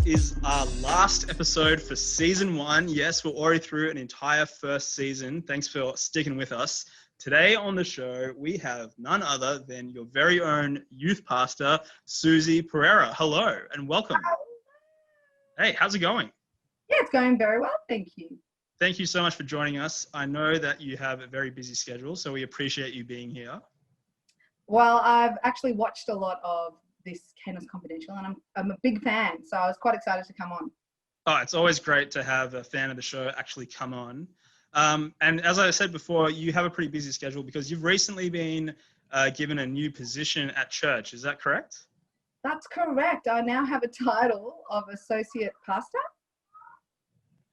This is our last episode for season 1. Yes, we're already through an entire first season. Thanks for sticking with us. Today on the show, we have none other than your very own youth pastor, Susie Pereira. Hello and welcome. Hey, how's it going? Yeah, it's going very well, thank you. Thank you so much for joining us. I know that you have a very busy schedule, so we appreciate you being here. Well, I've actually watched a lot of this Kainos Confidential, and I'm a big fan, so I was quite excited to come on. Oh, it's always great to have a fan of the show actually come on. And as I said before, you have a pretty busy schedule because you've recently been given a new position at church. Is that correct? That's correct. I now have a title of associate pastor.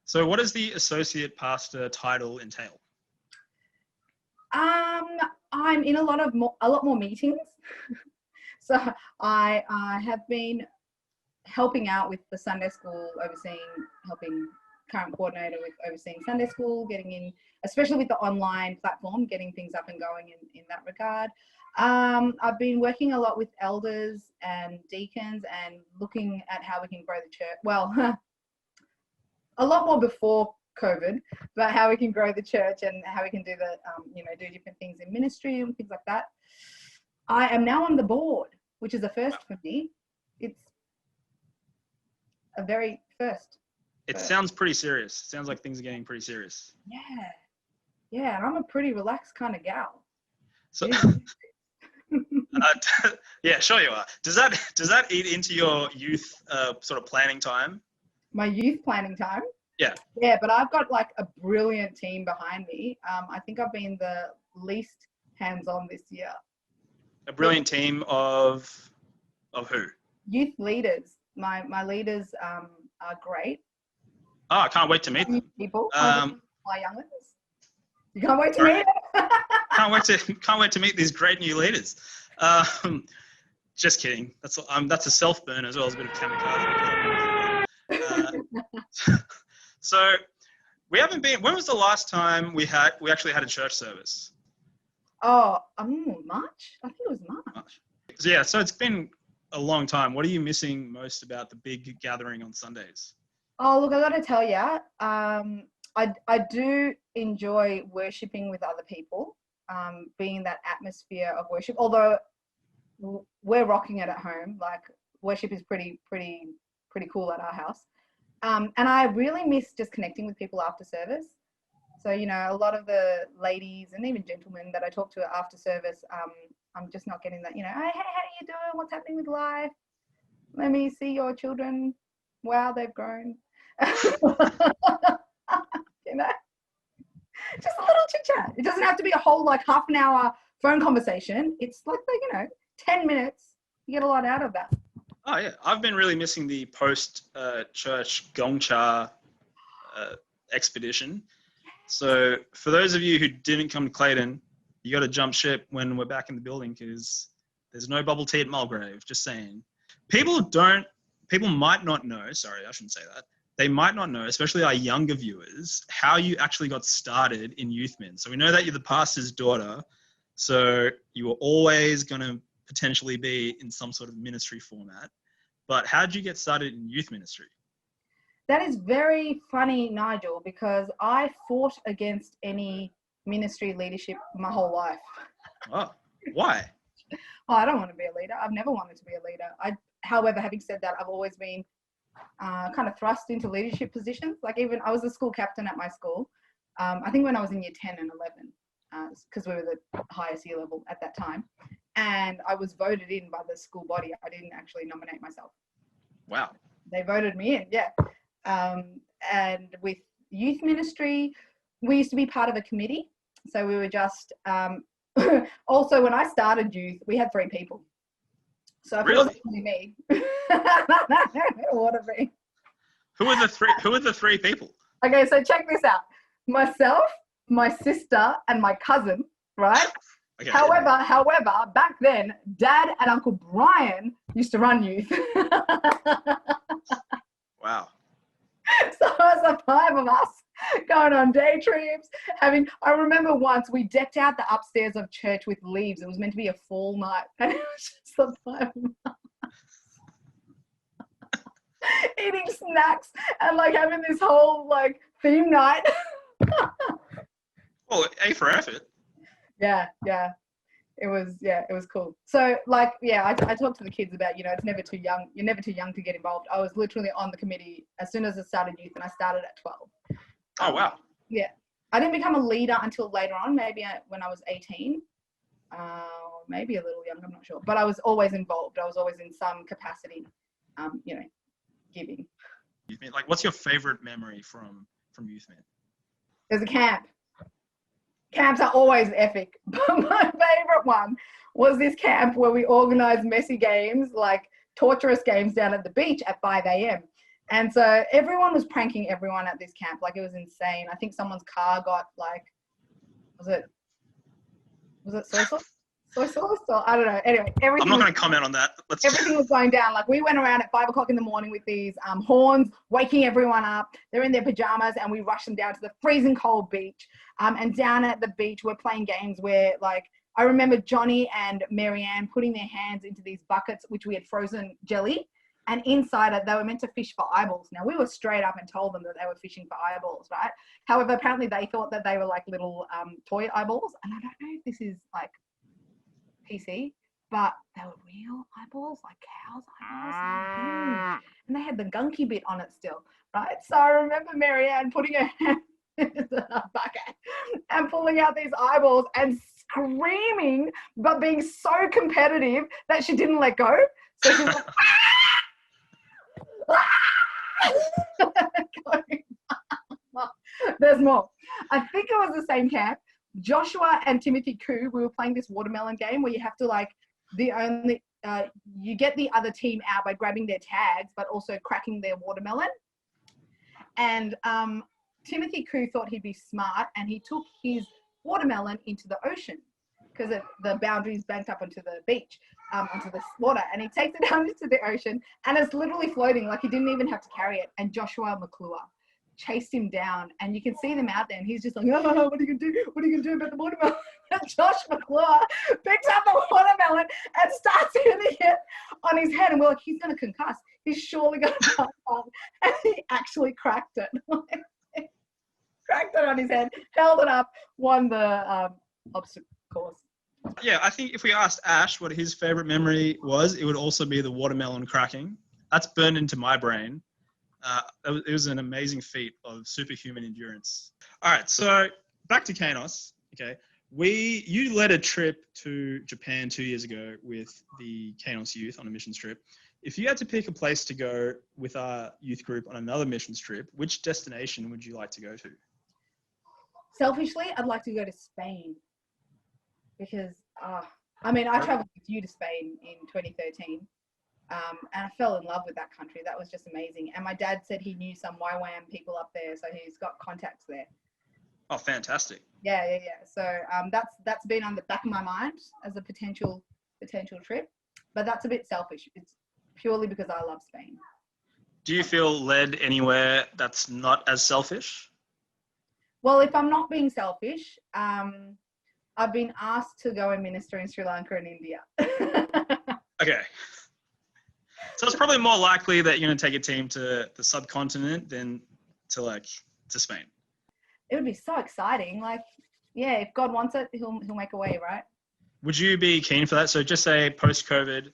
So what does the associate pastor title entail? I'm in a lot more meetings. So I have been helping out with the Sunday school, helping current coordinator with overseeing Sunday school, getting in, especially with the online platform, getting things up and going in that regard. I've been working a lot with elders and deacons and looking at how we can grow the church. Well, a lot more before COVID, but how we can grow the church and how we can do do different things in ministry and things like that. I am now on the board, which is a first for me. It's a very first. It sounds pretty serious. Sounds like things are getting pretty serious. Yeah, and I'm a pretty relaxed kind of gal. So, yeah, sure you are. Does that eat into your youth sort of planning time? My youth planning time? Yeah. Yeah, but I've got like a brilliant team behind me. I think I've been the least hands-on this year. A brilliant team of who? Youth leaders. My leaders are great. Oh, I can't wait to meet them. People, my young ones. You can't wait to meet them? Can't wait to meet these great new leaders. Just kidding. That's a self burn as well as a bit of kamikaze. So we haven't been. When was the last time we actually had a church service? Oh, March. I think it was March. So yeah, so it's been a long time. What are you missing most about the big gathering on Sundays? Oh, look, I got to tell you, I do enjoy worshiping with other people, being in that atmosphere of worship. Although we're rocking it at home, like worship is pretty cool at our house. And I really miss just connecting with people after service. So, a lot of the ladies and even gentlemen that I talk to after service, I'm just not getting that, hey, how are you doing? What's happening with life? Let me see your children. Wow, they've grown. Just a little chit chat. It doesn't have to be a whole half an hour phone conversation. It's like 10 minutes. You get a lot out of that. Oh yeah, I've been really missing the post church Gongcha expedition. So for those of you who didn't come to Clayton, you got to jump ship when we're back in the building because there's no bubble tea at Mulgrave. Just saying. People might not know. Sorry, I shouldn't say that. They might not know, especially our younger viewers, how you actually got started in Youth Men. So we know that you're the pastor's daughter, so you were always going to potentially be in some sort of ministry format. But how did you get started in youth ministry? That is very funny, Nigel, because I fought against any ministry leadership my whole life. Oh, why? Oh, I don't want to be a leader. I've never wanted to be a leader. However, having said that, I've always been kind of thrust into leadership positions. Like even I was a school captain at my school. I think when I was in year 10 and 11, because we were the highest year level at that time. And I was voted in by the school body. I didn't actually nominate myself. Wow. They voted me in, yeah. And with youth ministry, we used to be part of a committee. So we were just, also when I started youth, we had 3 people. So if really? It wasn't only me. It would have been. Who are the 3 people? Okay, so check this out. Myself, my sister, and my cousin, right? Okay. However, back then, Dad and Uncle Brian used to run youth. Wow. So it was the 5 of us going on day trips. I remember once we decked out the upstairs of church with leaves. It was meant to be a fall night. And it was just the 5 of us. eating snacks and like having this whole like theme night. Well, A for effort. Yeah. It was cool. So like, yeah, I talked to the kids about, it's never too young. You're never too young to get involved. I was literally on the committee as soon as I started youth, and I started at 12. Oh, wow. Yeah. I didn't become a leader until later on, maybe when I was 18. Maybe a little younger, I'm not sure. But I was always involved. I was always in some capacity, giving. Like, what's your favorite memory from Youth Mint? There's a camp. Camps are always epic. But my favorite one was this camp where we organized messy games, like torturous games down at the beach at 5 a.m. And so everyone was pranking everyone at this camp. Like, it was insane. I think someone's car got like, was it soy sauce? Soy sauce? Or I don't know. Anyway, I'm not going to comment on that. Everything was going down. Like, we went around at 5 o'clock in the morning with these horns, waking everyone up. They're in their pajamas, and we rushed them down to the freezing cold beach. And down at the beach, we're playing games where, like, I remember Johnny and Marianne putting their hands into these buckets, which we had frozen jelly. And inside it, they were meant to fish for eyeballs. Now, we were straight up and told them that they were fishing for eyeballs, right? However, apparently they thought that they were like little toy eyeballs. And I don't know if this is like PC, but they were real eyeballs, like cows' eyeballs. And they had the gunky bit on it still, right? So I remember Marianne putting her hand into the bucket and pulling out these eyeballs and screaming, but being so competitive that she didn't let go. So she was like, there's more. I think it was the same camp. Joshua and Timothy Koo, we were playing this watermelon game where you have to like you get the other team out by grabbing their tags, but also cracking their watermelon. And Timothy Koo thought he'd be smart, and he took his watermelon into the ocean because the boundaries banked up onto the beach, onto the water, and he takes it down into the ocean, and it's literally floating, like he didn't even have to carry it. And Joshua McClure chased him down, and you can see them out there, and he's just like, oh, what are you gonna do? What are you gonna do about the watermelon? And Josh McClure picks up the watermelon and starts hitting it on his head, and we're like, he's gonna concuss. He's surely gonna pass out. And he actually cracked it. Cracked it on his head, held it up, won the obstacle course. Yeah, I think if we asked Ash what his favorite memory was, it would also be the watermelon cracking. That's burned into my brain. It was an amazing feat of superhuman endurance. All right, so back to Kainos. Okay, you led a trip to Japan 2 years ago with the Kainos youth on a missions trip. If you had to pick a place to go with our youth group on another missions trip, which destination would you like to go to? Selfishly, I'd like to go to Spain because, I traveled with you to Spain in 2013. And I fell in love with that country. That was just amazing. And my dad said he knew some YWAM people up there, so he's got contacts there. Oh, fantastic. Yeah. So that's been on the back of my mind as a potential trip. But that's a bit selfish. It's purely because I love Spain. Do you feel led anywhere that's not as selfish? Well, if I'm not being selfish, I've been asked to go and minister in Sri Lanka and India. Okay. So it's probably more likely that you're going to take a team to the subcontinent than to Spain. It would be so exciting. Like, yeah, if God wants it, he'll make a way, right? Would you be keen for that? So just say post-COVID,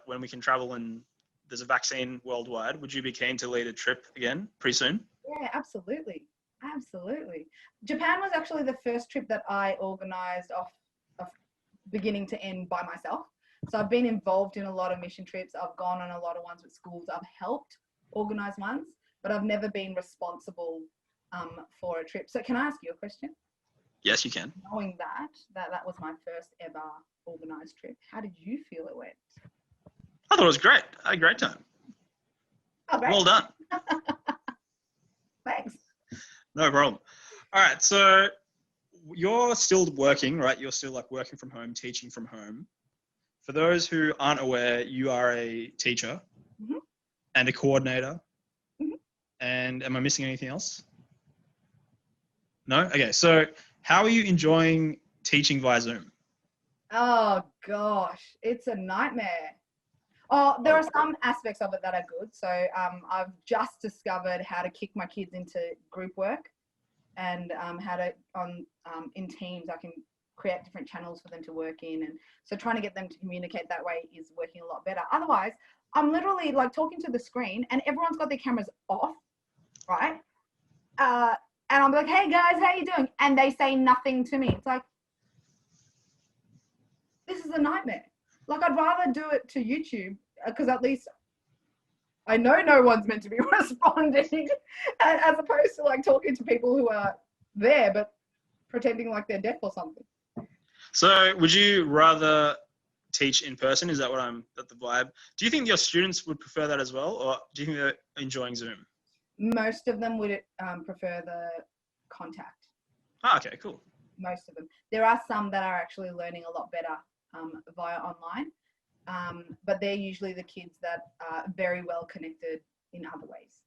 when we can travel and there's a vaccine worldwide, would you be keen to lead a trip again pretty soon? Yeah, absolutely. Japan was actually the first trip that I organized off beginning to end by myself. So I've been involved in a lot of mission trips. I've gone on a lot of ones with schools. I've helped organize ones, but I've never been responsible for a trip. So can I ask you a question? Yes, you can. Knowing that was my first ever organized trip, how did you feel it went? I thought it was great. I had a great time. Oh, great. Well done. Thanks. No problem. All right. So you're still working, right? You're still working from home, teaching from home. For those who aren't aware, you are a teacher and a coordinator. Mm-hmm. And am I missing anything else? No? Okay. So how are you enjoying teaching via Zoom? Oh, gosh. It's a nightmare. Oh, there are some aspects of it that are good. So I've just discovered how to kick my kids into group work, and how to in Teams I can create different channels for them to work in, and so trying to get them to communicate that way is working a lot better. Otherwise, I'm literally like talking to the screen, and everyone's got their cameras off, right? And I'm like, "Hey guys, how you doing?" And they say nothing to me. It's like, this is a nightmare. Like, I'd rather do it to YouTube, because at least I know no one's meant to be responding, as opposed to like talking to people who are there but pretending like they're deaf or something. So would you rather teach in person? Is that the vibe? Do you think your students would prefer that as well? Or do you think they're enjoying Zoom? Most of them would prefer the contact. Ah, okay, cool. Most of them. There are some that are actually learning a lot better via online. But they're usually the kids that are very well connected in other ways.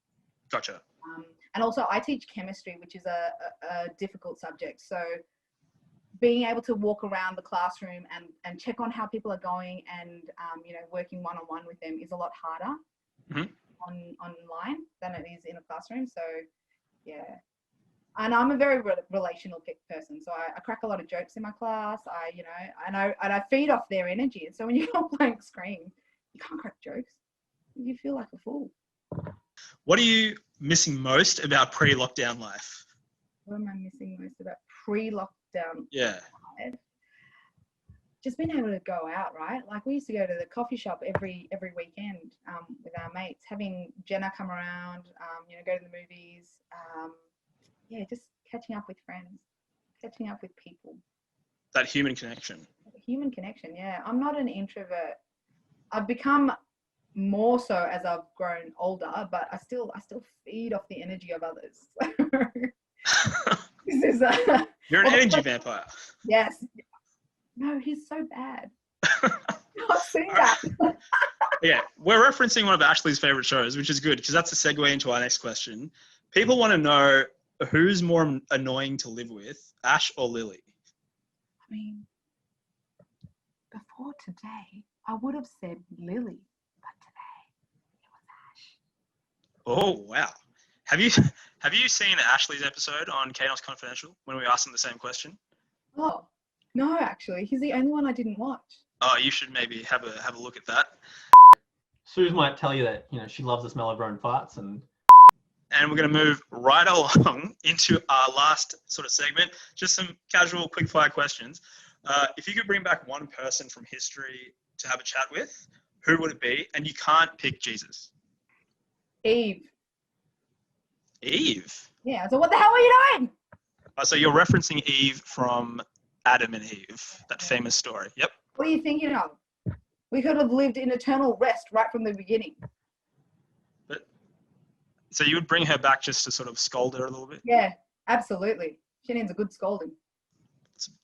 Gotcha. And also I teach chemistry, which is a difficult subject. So being able to walk around the classroom and check on how people are going, and working one-on-one with them is a lot harder online than it is in a classroom. So yeah. And I'm a very relational person, so I crack a lot of jokes in my class. I feed off their energy. And so when you got blank screen, you can't crack jokes. You feel like a fool. What are you missing most about pre-lockdown life? What am I missing most about pre-lockdown? Yeah. Life? Just being able to go out, right? Like, we used to go to the coffee shop every weekend with our mates, having Jenna come around, go to the movies. Yeah, just catching up with friends, catching up with people. That human connection. Human connection, yeah. I'm not an introvert. I've become more so as I've grown older, but I still feed off the energy of others. This is You're an energy vampire. Yes. No, he's so bad. I've seen that. Yeah, we're referencing one of Ashley's favorite shows, which is good because that's a segue into our next question. People want to know, who's more annoying to live with, Ash or Lily? I mean, before today, I would have said Lily, but today it was Ash. Oh, wow. Have you seen Ashley's episode on Kainos Confidential when we asked him the same question? Oh, no, actually. He's the only one I didn't watch. Oh, you should maybe have a look at that. Suze might tell you that, she loves the smell of her own farts. And we're going to move right along into our last sort of segment, just some casual quick fire questions. If you could bring back one person from history to have a chat with, who would it be? And you can't pick Jesus. Eve. Eve? Yeah, so what the hell are you doing? So you're referencing Eve from Adam and Eve, that famous story. Yep. What are you thinking of? We could have lived in eternal rest right from the beginning. So you would bring her back just to sort of scold her a little bit? Yeah, absolutely. She needs a good scolding.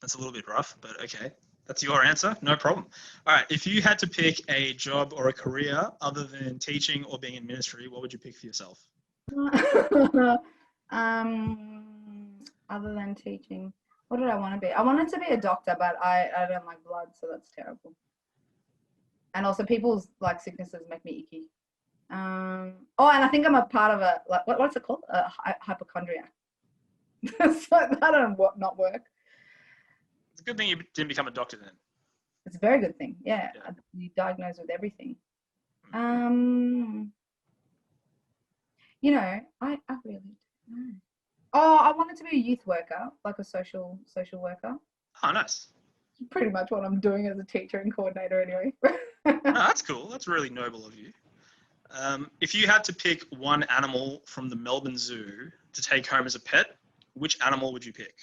That's a little bit rough, but okay. That's your answer? No problem. All right. If you had to pick a job or a career other than teaching or being in ministry, what would you pick for yourself? Other than teaching, what did I want to be? I wanted to be a doctor, but I don't like blood, so that's terrible. And also, people's like sicknesses make me icky. And I think I'm a part of a, like, what's it called? A hypochondriac. So that'll not work. It's a good thing you didn't become a doctor then. It's a very good thing. Yeah. You're diagnosed with everything. I really don't know. Oh, I wanted to be a youth worker, like a social worker. Oh, nice. Pretty much what I'm doing as a teacher and coordinator anyway. No, that's cool. That's really noble of you. If you had to pick one animal from the Melbourne Zoo to take home as a pet, which animal would you pick?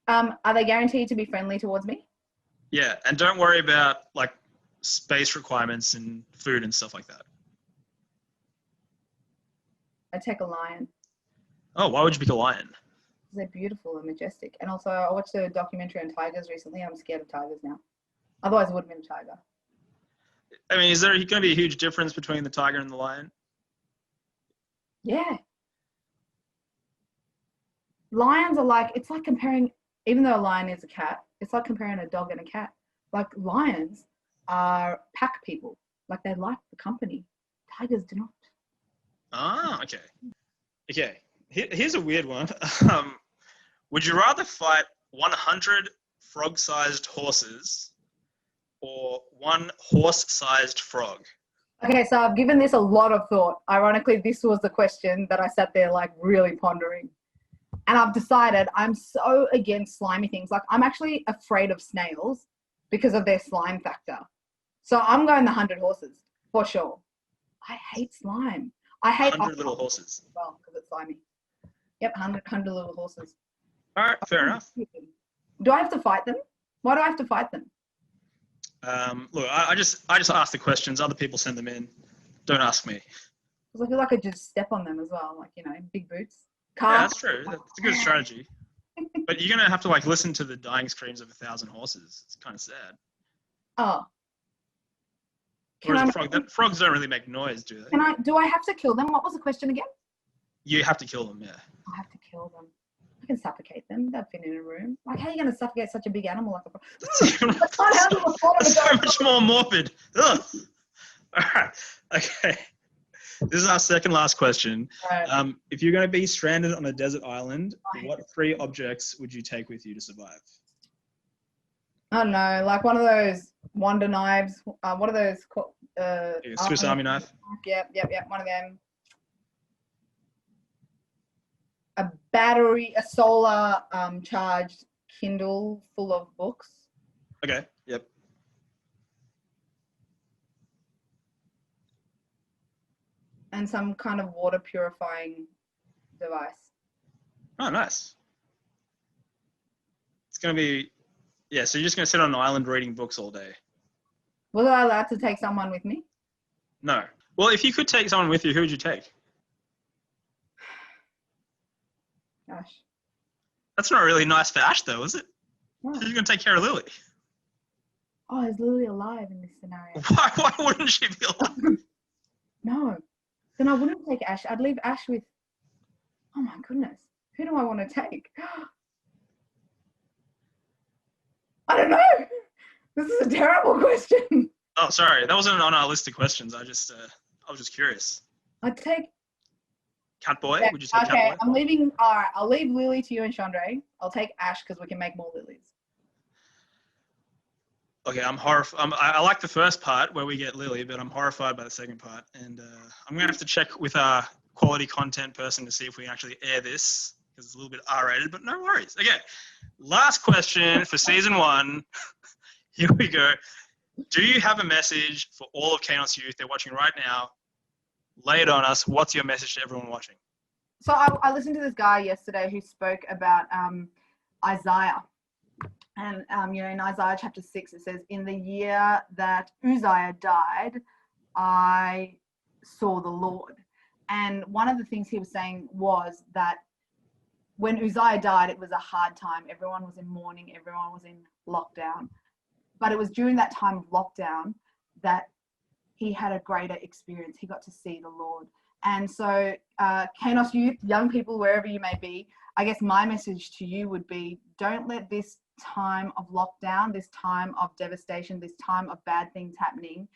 Are they guaranteed to be friendly towards me? Yeah, and don't worry about like space requirements and food and stuff like that. I'd take a lion. Oh, why would you pick a lion? They're beautiful and majestic. And also, I watched a documentary on tigers recently. I'm scared of tigers now. Otherwise, I would have been a tiger. I mean, is there going to be a huge difference between the tiger and the lion? Yeah. Lions are like, it's like comparing, even though a lion is a cat, it's like comparing a dog and a cat. Like, lions are pack people. Like they like the company. Tigers do not. Ah, okay. Okay. Here's a weird one. Would you rather fight 100 frog-sized horses or one horse-sized frog? Okay, so I've given this a lot of thought. Ironically, this was the question that I sat there like really pondering. And I've decided I'm so against slimy things. Like I'm actually afraid of snails because of their slime factor. So I'm going the 100 horses for sure. I hate slime. I hate 100 little horses. well because it's slimy. Yep, 100 little horses. All right, fair enough. Do I have to fight them? Why do I have to fight them? Look, I just ask the questions. Other people send them in. Don't ask me. Because I feel like I just step on them as well. Like, you know, big boots. Yeah, that's true. That's a good strategy. But you're going to have to like listen to the dying screams of 1,000 horses. It's kind of sad. Oh. Whereas frogs don't really make noise, do they? Do I have to kill them? What was the question again? You have to kill them, yeah. I have to kill them. I can suffocate them. They'll fit in a room. Like, how are you going to suffocate such a big animal like a frog? That's so much more morbid. Ugh. All right. Okay. This is our second last question. Right. If you're going to be stranded on a desert island, what 3 objects would you take with you to survive? I don't know, like one of those Wonder Knives. What are those called? Swiss Army knife. Yep, one of them. A battery, a solar charged Kindle full of books. Okay, yep. And some kind of water purifying device. Oh, nice. It's going to be, yeah, so you're just going to sit on an island reading books all day? Was I allowed to take someone with me? No. Well, if you could take someone with you, who would you take? Gosh. That's not really nice for Ash, though, is it? What? Who's going to take care of Lily? Oh, is Lily alive in this scenario? Why wouldn't she be alive? No. Then I wouldn't take Ash. I'd leave Ash with, oh my goodness, who do I want to take? I don't know. This is a terrible question. Oh, sorry. That wasn't on our list of questions. I was just curious. I'd take... Catboy? Yeah, Would you say okay, Catboy? I'm leaving. All right, I'll leave Lily to you and Chandra. I'll take Ash because we can make more lilies. Okay, I'm horrified. I like the first part where we get Lily, but I'm horrified by the second part. And I'm going to have to check with our quality content person to see if we can actually air this because it's a little bit R-rated, but no worries. Okay, last question for season 1. Here we go. Do you have a message for all of Kainos youth? They're watching right now. Lay it on us. What's your message to everyone watching? So I listened to this guy yesterday who spoke about Isaiah. And, you know, in Isaiah chapter 6, it says, in the year that Uzziah died, I saw the Lord. And one of the things he was saying was that when Uzziah died, it was a hard time. Everyone was in mourning. Everyone was in lockdown. But it was during that time of lockdown that he had a greater experience. He got to see the Lord. And so, Kainos youth, young people, wherever you may be, I guess my message to you would be, don't let this time of lockdown, this time of devastation, this time of bad things happening,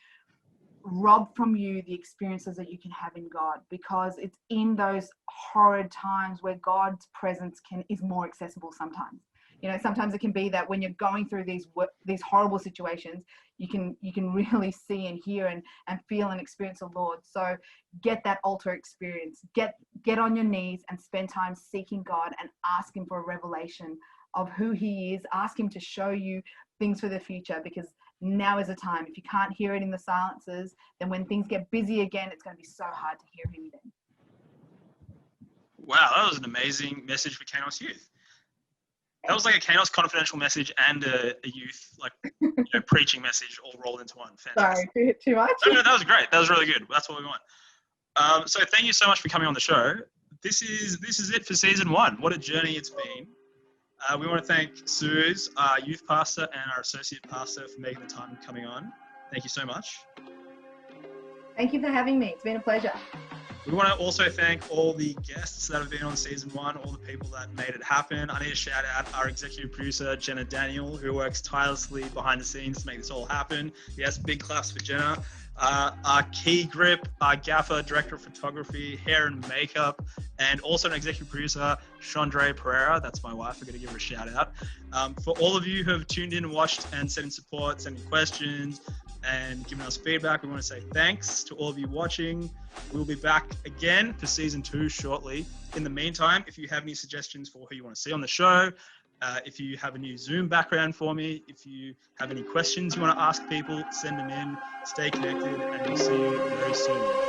rob from you the experiences that you can have in God, because it's in those horrid times where God's presence is more accessible sometimes. You know, sometimes it can be that when you're going through these horrible situations, you can really see and hear and feel and experience the Lord. So get that altar experience. Get on your knees and spend time seeking God and ask Him for a revelation of who He is. Ask Him to show you things for the future, because now is the time. If you can't hear it in the silences, then when things get busy again, it's going to be so hard to hear Him then. Wow, that was an amazing message for Kainos youth. That was like a Kainos Confidential message and a youth preaching message all rolled into one. Fantastic. Sorry, too much? No, that was great. That was really good. That's what we want. So thank you so much for coming on the show. This is it for season 1. What a journey it's been. We want to thank Suze, our youth pastor, and our associate pastor for making the time coming on. Thank you so much. Thank you for having me. It's been a pleasure. We want to also thank all the guests that have been on season 1, all the people that made it happen. I need to shout out our executive producer, Jenna Daniel, who works tirelessly behind the scenes to make this all happen. Yes, big claps for Jenna. Our key grip, our gaffer, director of photography, hair and makeup, and also an executive producer, Chandra Pereira. That's my wife. I'm going to give her a shout out. For all of you who have tuned in and watched and sent in support, sending questions, and giving us feedback, we want to say thanks to all of you watching. We'll be back again for season 2 shortly. In the meantime, if you have any suggestions for who you want to see on the show, if you have a new Zoom background for me, if you have any questions you want to ask people, send them in. Stay connected, and we'll see you very soon.